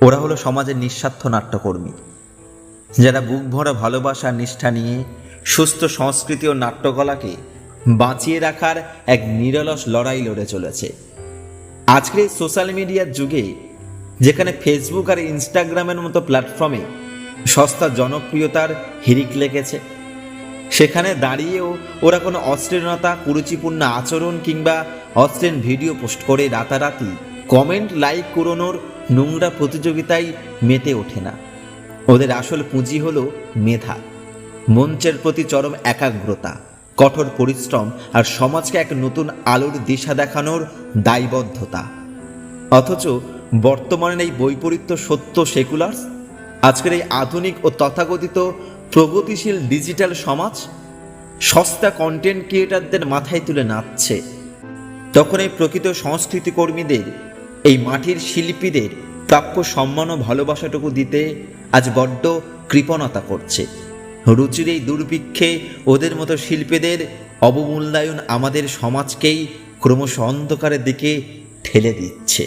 ওরা হলো সমাজের নিঃস্বার্থ নাট্যকর্মী, যারা বুক ভরা ভালোবাসা নিষ্ঠা নিয়ে সুস্থ সংস্কৃতি ও নাট্যকলাকে বাঁচিয়ে রাখার এক নিরলস লড়াই লড়ে চলেছে। আজকের এই সোশ্যাল মিডিয়ার যুগে, যেখানে ফেসবুক আর ইনস্টাগ্রামের মতো প্ল্যাটফর্মে সস্তা জনপ্রিয়তার হিড়িক লেগেছে, সেখানে দাঁড়িয়েও ওরা কোনো অশ্লীলতা, কুরুচিপূর্ণ আচরণ কিংবা অশ্লীল ভিডিও পোস্ট করে রাতারাতি কমেন্ট লাইক কুড়োনোর নোংরা প্রতিযোগিতায় মেতে ওঠে না। ওদের আসল পুঁজি হলো মেধা, মঞ্চের প্রতি চরম একাগ্রতা, কঠোর পরিশ্রম আর সমাজকে এক নতুন আলোর দিশা দেখানোর দায়বদ্ধতা। অথচ বর্তমানের এই বৈপরীত্য সত্য সেকুলার্স, আজকের এই আধুনিক ও তথাকথিত প্রগতিশীল ডিজিটাল সমাজ সস্তা কন্টেন্ট ক্রিয়েটারদের মাথায় তুলে নাচছে, তখন এই প্রকৃত সংস্কৃতি কর্মীদের, এই মাটির শিল্পীদের প্রাপ্য সম্মান ও ভালোবাসাটুকু দিতে আজ বড্ড কৃপণতা করছে। রুচির এই দুর্ভিক্ষে ওদের মতো শিল্পীদের অবমূল্যায়ন আমাদের সমাজকেই ক্রমশ অন্ধকারের দিকে ঠেলে দিচ্ছে।